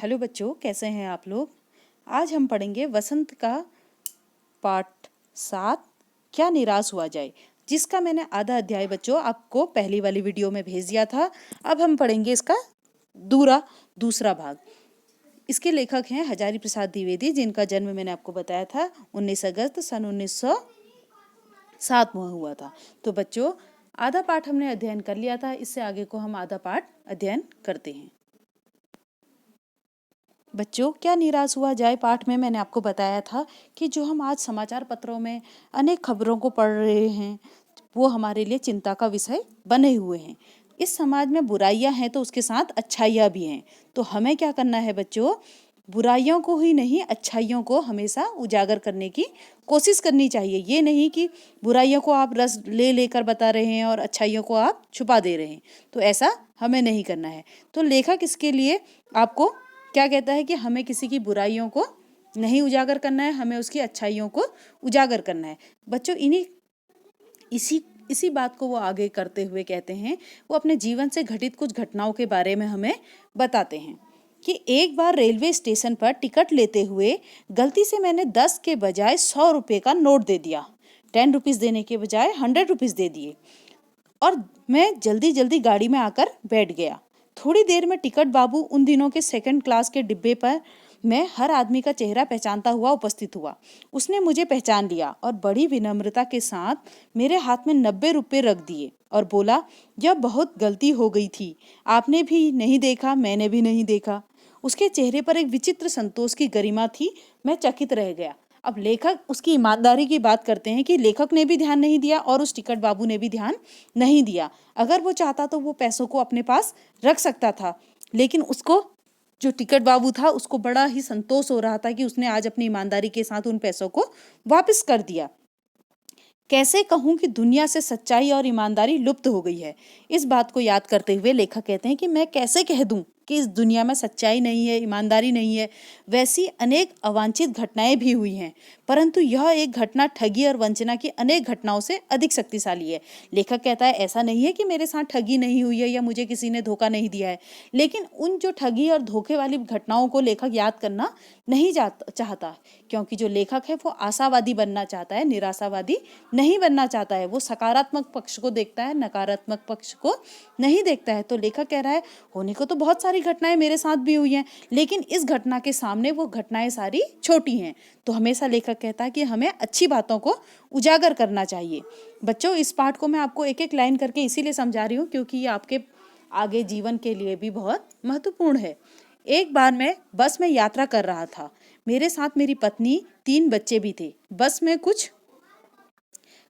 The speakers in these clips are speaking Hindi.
हेलो बच्चों, कैसे हैं आप लोग। आज हम पढ़ेंगे वसंत का पाठ 7 क्या निराश हुआ जाए, जिसका मैंने आधा अध्याय बच्चों आपको पहली वाली वीडियो में भेज दिया था। अब हम पढ़ेंगे इसका दूसरा भाग। इसके लेखक हैं हजारी प्रसाद द्विवेदी, जिनका जन्म मैंने आपको बताया था 19 अगस्त सन 1907 में हुआ था। तो बच्चों, आधा पाठ हमने अध्ययन कर लिया था, इससे आगे को हम आधा पाठ अध्ययन करते हैं। बच्चों, क्या निराश हुआ जाए पाठ में मैंने आपको बताया था कि जो हम आज समाचार पत्रों में अनेक खबरों को पढ़ रहे हैं, वो हमारे लिए चिंता का विषय बने हुए हैं। इस समाज में बुराइयां हैं तो उसके साथ अच्छाइयां भी हैं। तो हमें क्या करना है बच्चों, बुराइयों को ही नहीं, अच्छाइयों को हमेशा उजागर करने की कोशिश करनी चाहिए। ये नहीं कि बुराइयों को आप रस ले लेकर बता रहे हैं और अच्छाइयों को आप छुपा दे रहे हैं, तो ऐसा हमें नहीं करना है। तो लेखक इसके लिए आपको क्या कहता है कि हमें किसी की बुराइयों को नहीं उजागर करना है, हमें उसकी अच्छाइयों को उजागर करना है। बच्चों, इसी बात को वो आगे करते हुए कहते हैं, वो अपने जीवन से घटित कुछ घटनाओं के बारे में हमें बताते हैं कि एक बार रेलवे स्टेशन पर टिकट लेते हुए गलती से मैंने 10 के बजाय 100 रुपये का नोट दे दिया। 10 रुपीज़ देने के बजाय 100 रुपीज़ दे दिए और मैं जल्दी जल्दी गाड़ी में आकर बैठ गया। थोड़ी देर में टिकट बाबू उन दिनों के सेकंड क्लास के डिब्बे पर मैं हर आदमी का चेहरा पहचानता हुआ उपस्थित हुआ। उसने मुझे पहचान लिया और बड़ी विनम्रता के साथ मेरे हाथ में 90 रुपये रख दिए और बोला, यह बहुत गलती हो गई थी, आपने भी नहीं देखा, मैंने भी नहीं देखा। उसके चेहरे पर एक विचित्र संतोष की गरिमा थी। मैं चकित रह गया। अब लेखक उसकी ईमानदारी की बात करते हैं कि लेखक ने भी ध्यान नहीं दिया और उस टिकट बाबू ने भी ध्यान नहीं दिया। अगर वो चाहता तो वो पैसों को अपने पास रख सकता था, लेकिन उसको, जो टिकट बाबू था, उसको बड़ा ही संतोष हो रहा था कि उसने आज अपनी ईमानदारी के साथ उन पैसों को वापस कर दिया। कैसे कहूँ कि दुनिया से सच्चाई और ईमानदारी लुप्त हो गई है। इस बात को याद करते हुए लेखक कहते हैं कि मैं कैसे कह दूँ कि इस दुनिया में सच्चाई नहीं है, ईमानदारी नहीं है। वैसी अनेक अवांछित घटनाएं भी हुई हैं, परंतु यह एक घटना ठगी और वंचना की अनेक घटनाओं से अधिक शक्तिशाली है। लेखक कहता है, ऐसा नहीं है कि मेरे साथ ठगी नहीं हुई है या मुझे किसी ने धोखा नहीं दिया है, लेकिन उन जो ठगी और धोखे वाली घटनाओं को लेखक याद करना नहीं चाहता, क्योंकि जो लेखक है वो आशावादी बनना चाहता है, निराशावादी नहीं बनना चाहता है। वो सकारात्मक पक्ष को देखता है, नकारात्मक पक्ष को नहीं देखता है। तो लेखक कह रहा है, होने को तो बहुत सारी घटनाएं मेरे साथ भी हुई हैं, लेकिन इस घटना के सामने वो घटनाएं सारी छोटी हैं। तो हमेशा लेखक कहता है कि हमें अच्छी बातों को उजागर करना चाहिए। बच्चों, इस पाठ को मैं आपको एक एक लाइन करके इसीलिए समझा रही हूँ क्योंकि ये आपके आगे जीवन के लिए भी बहुत महत्वपूर्ण है। एक बार मैं बस में यात्रा कर रहा था। मेरे साथ मेरी पत्नी, 3 बच्चे भी थे। बस में कुछ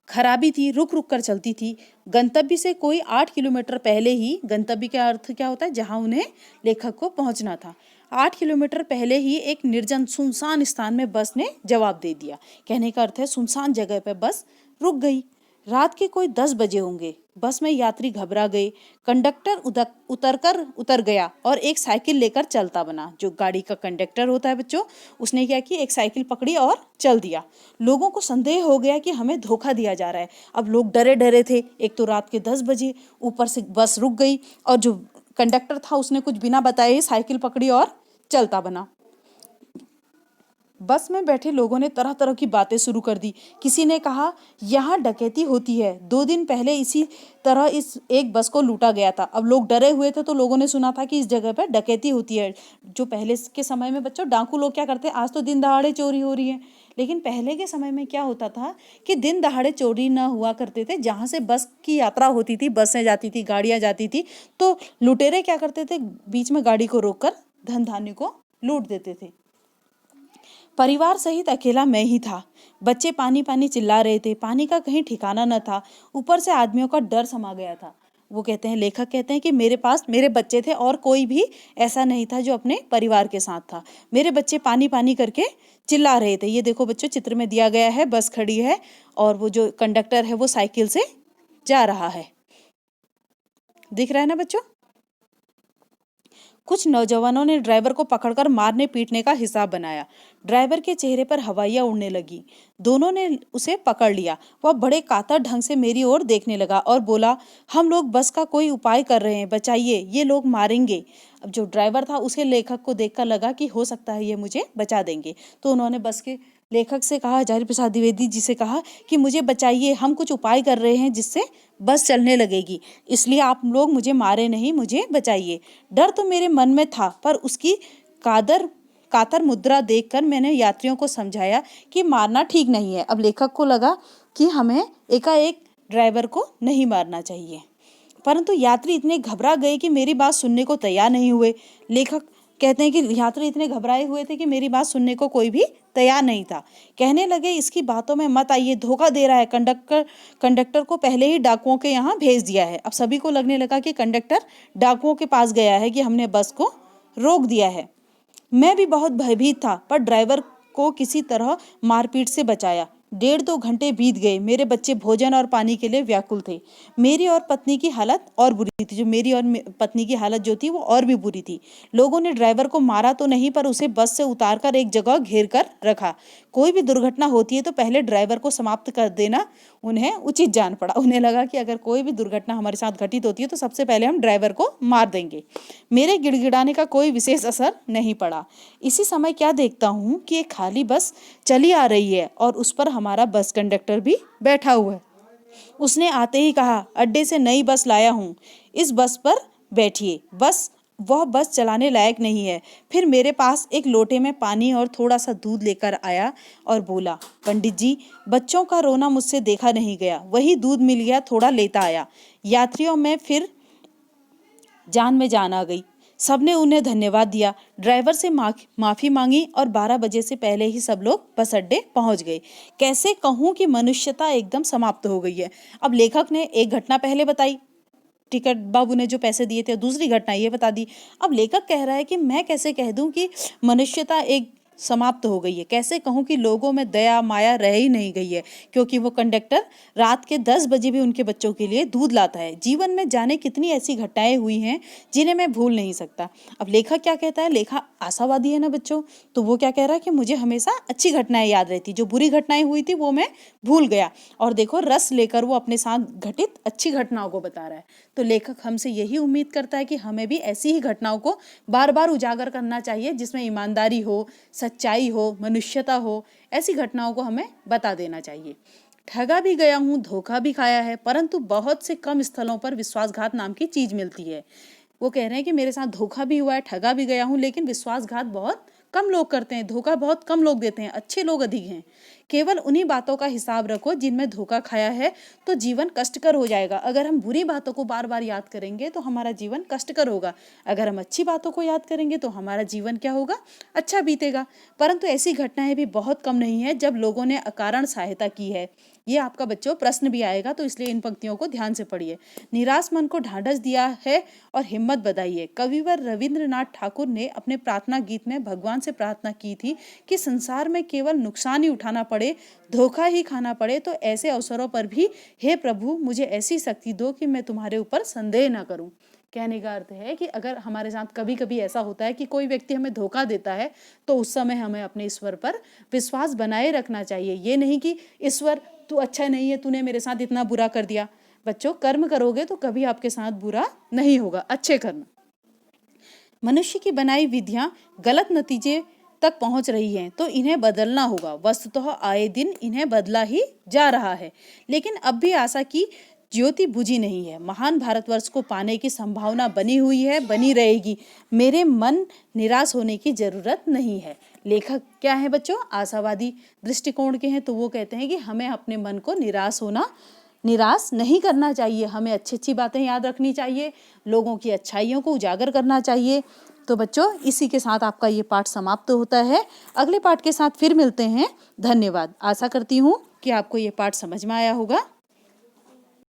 खराबी थी, रुक रुक कर चलती थी। गंतव्य से कोई 8 किलोमीटर पहले ही, गंतव्य का अर्थ क्या होता है, जहां उन्हें लेखक को पहुंचना था, 8 किलोमीटर पहले ही एक निर्जन सुनसान स्थान में बस ने जवाब दे दिया। कहने का अर्थ है सुनसान जगह पर बस रुक गई। रात के कोई 10 बजे होंगे। बस में यात्री घबरा गए। कंडक्टर उतर गया और एक साइकिल लेकर चलता बना। जो गाड़ी का कंडक्टर होता है बच्चों, उसने क्या किया, एक साइकिल पकड़ी और चल दिया। लोगों को संदेह हो गया कि हमें धोखा दिया जा रहा है। अब लोग डरे डरे थे। एक तो रात के 10 बजे, ऊपर से बस रुक गई और जो कंडक्टर था उसने कुछ बिना बताए साइकिल पकड़ी और चलता बना। बस में बैठे लोगों ने तरह तरह की बातें शुरू कर दी। किसी ने कहा, यहाँ डकैती होती है, 2 दिन पहले इसी तरह इस एक बस को लूटा गया था। अब लोग डरे हुए थे तो लोगों ने सुना था कि इस जगह पर डकैती होती है। जो पहले के समय में बच्चों डाकू लोग क्या करते हैं, आज तो दिन दहाड़े चोरी हो रही है, लेकिन पहले के समय में क्या होता था कि दिन दहाड़े चोरी न हुआ करते थे। जहाँ से बस की यात्रा होती थी, बसें जाती थी, गाड़ियाँ जाती थी, तो लुटेरे क्या करते थे, बीच में गाड़ी को रोककर धन धान्य को लूट देते थे। परिवार सहित अकेला मैं ही था। बच्चे पानी पानी चिल्ला रहे थे। पानी का कहीं ठिकाना न था। ऊपर से आदमियों का डर समा गया था। वो कहते हैं, लेखक कहते हैं कि मेरे पास मेरे बच्चे थे और कोई भी ऐसा नहीं था जो अपने परिवार के साथ था। मेरे बच्चे पानी पानी करके चिल्ला रहे थे। ये देखो बच्चों, चित्र में दिया गया है, बस खड़ी है और वो जो कंडक्टर है वो साइकिल से जा रहा है। दिख रहा है ना बच्चों। कुछ नौजवानों ने ड्राइवर को पकड़कर मारने पीटने का हिसाब बनाया। ड्राइवर के चेहरे पर हवाइयाँ उड़ने लगी। दोनों ने उसे पकड़ लिया। वह बड़े कातर ढंग से मेरी ओर देखने लगा और बोला, हम लोग बस का कोई उपाय कर रहे हैं, बचाइए, ये लोग मारेंगे। अब जो ड्राइवर था उसे लेखक को देखकर लगा कि हो सकता है ये मुझे बचा देंगे, तो उन्होंने बस के लेखक से कहा, हजारी प्रसाद द्विवेदी जी से कहा कि मुझे बचाइए, हम कुछ उपाय कर रहे हैं जिससे बस चलने लगेगी, इसलिए आप लोग मुझे मारे नहीं, मुझे बचाइए। डर तो मेरे मन में था, पर उसकी कातर मुद्रा देखकर मैंने यात्रियों को समझाया कि मारना ठीक नहीं है। अब लेखक को लगा कि हमें एकाएक ड्राइवर को नहीं मारना चाहिए, परंतु यात्री इतने घबरा गए कि मेरी बात सुनने को तैयार नहीं हुए। लेखक कहते हैं कि यात्री इतने घबराए हुए थे कि मेरी बात सुनने को कोई भी तैयार नहीं था। कहने लगे, इसकी बातों में मत आइए, धोखा दे रहा है, कंडक्टर को पहले ही डाकुओं के यहाँ भेज दिया है। अब सभी को लगने लगा कि कंडक्टर डाकुओं के पास गया है, कि हमने बस को रोक दिया है। मैं भी बहुत भयभीत था, पर ड्राइवर को किसी तरह मारपीट से बचाया। 1.5-2 घंटे बीत गए। मेरे बच्चे भोजन और पानी के लिए व्याकुल थे। मेरी और पत्नी की हालत और बुरी थी। मेरी और पत्नी की हालत जो थी वो और भी बुरी थी। लोगों ने ड्राइवर को मारा तो नहीं, पर उसे बस से उतारकर एक जगह घेर कर रखा। कोई भी दुर्घटना होती है तो पहले ड्राइवर को समाप्त कर देना उन्हें उचित जान पड़ा। उन्हें लगा कि अगर कोई भी दुर्घटना हमारे साथ घटित होती है तो सबसे पहले हम ड्राइवर को मार देंगे। मेरे गिड़गिड़ाने का कोई विशेष असर नहीं पड़ा। इसी समय क्या देखता हूँ कि एक खाली बस चली आ रही है और उस पर हमारा बस कंडक्टर भी बैठा हुआ है। उसने आते ही कहा, अड्डे से नई बस लाया हूँ, इस बस पर बैठिए। वह बस चलाने लायक नहीं है। फिर मेरे पास एक लोटे में पानी और थोड़ा सा दूध लेकर आया और बोला, पंडित जी, बच्चों का रोना मुझसे देखा नहीं गया, वही दूध मिल गया, थोड़ा लेता आया। यात्रियों में फिर जान में जान आ गई। सबने उन्हें धन्यवाद दिया। ड्राइवर से माफी मांगी और 12 बजे से पहले ही सब लोग बस अड्डे पहुंच गए। कैसे कहूं कि मनुष्यता एकदम समाप्त हो गई है। अब लेखक ने एक घटना पहले बताई, टिकट बाबू ने जो पैसे दिए थे, दूसरी घटना ये बता दी। अब लेखक कह रहा है कि मैं कैसे कह दूं कि मनुष्यता एक समाप्त हो गई है, कैसे कहूं कि लोगों में दया माया रह ही नहीं गई है, क्योंकि वो कंडक्टर रात के 10 बजे भी उनके बच्चों के लिए दूध लाता है। जीवन में जाने कितनी ऐसी घटनाएं हुई हैं जिन्हें मैं भूल नहीं सकता। अब लेखक क्या कहता है, लेखक आशावादी है ना बच्चों, तो वो क्या कह रहा है कि मुझे हमेशा अच्छी घटनाएं याद रहती, जो बुरी घटनाएं हुई थी वो मैं भूल गया। और देखो रस लेकर वो अपने साथ घटित अच्छी घटनाओं को बता रहा है। तो लेखक हमसे यही उम्मीद करता है कि हमें भी ऐसी ही घटनाओं को बार बार उजागर करना चाहिए, जिसमें ईमानदारी हो, सच्चाई हो, मनुष्यता हो। ऐसी घटनाओं को हमें बता देना चाहिए। ठगा भी गया हूँ, धोखा भी खाया है, परंतु बहुत से कम स्थलों पर विश्वासघात नाम की चीज मिलती है। वो कह रहे हैं कि मेरे साथ धोखा भी हुआ है, ठगा भी गया हूँ, लेकिन विश्वासघात बहुत कम लोग करते हैं, धोखा बहुत कम लोग देते हैं, अच्छे लोग अधिक हैं। केवल उन्हीं बातों का हिसाब रखो जिनमें धोखा खाया है, तो जीवन कष्टकर हो जाएगा। अगर हम बुरी बातों को बार बार याद करेंगे तो हमारा जीवन कष्टकर होगा। अगर हम अच्छी बातों को याद करेंगे तो हमारा जीवन क्या होगा, अच्छा बीतेगा। परंतु ऐसी घटनाएं भी बहुत कम नहीं है जब लोगों ने अकारण सहायता की है। ये आपका बच्चों प्रश्न भी आएगा, तो इसलिए इन पंक्तियों को ध्यान से पढ़िए। निराश मन को ढांढस दिया है और हिम्मत बधाइए। कविवर रविंद्रनाथ ठाकुर ने अपने प्रार्थना गीत में भगवान से प्रार्थना की थी कि संसार में केवल नुकसान ही उठाना पड़े, धोखा ही खाना पड़े, तो ऐसे अवसरों पर भी हे प्रभु मुझे ऐसी शक्ति दो कि मैं तुम्हारे ऊपर संदेह न करूं। कहने का अर्थ है कि अगर हमारे साथ कभी कभी ऐसा होता है कि कोई व्यक्ति हमें धोखा देता है, तो उस समय हमें अपने ईश्वर पर विश्वास बनाए रखना चाहिए। ये नहीं कि ईश्वर तू अच्छा नहीं है, तूने मेरे साथ इतना बुरा कर दिया। बच्चों, कर्म करोगे तो कभी आपके साथ बुरा नहीं होगा, अच्छे कर्म। मनुष्य की बनाई विधियां गलत नतीजे तक पहुंच रही हैं, तो इन्हें बदलना होगा। वस्तुतः आए दिन इन्हें बदला ही जा रहा है, लेकिन अब भी आशा की ज्योति बुझी नहीं है। महान भारतवर्ष को पाने की संभावना बनी हुई है, बनी रहेगी। मेरे मन निराश होने की जरूरत नहीं है। लेखक क्या है बच्चों, आशावादी दृष्टिकोण के हैं, तो वो कहते हैं कि हमें अपने मन को निराश नहीं करना चाहिए। हमें अच्छी अच्छी बातें याद रखनी चाहिए, लोगों की अच्छाइयों को उजागर करना चाहिए। तो बच्चों, इसी के साथ आपका ये पाठ समाप्त होता है। अगले पाठ के साथ फिर मिलते हैं। धन्यवाद। आशा करती हूँ कि आपको ये पाठ समझ में आया होगा।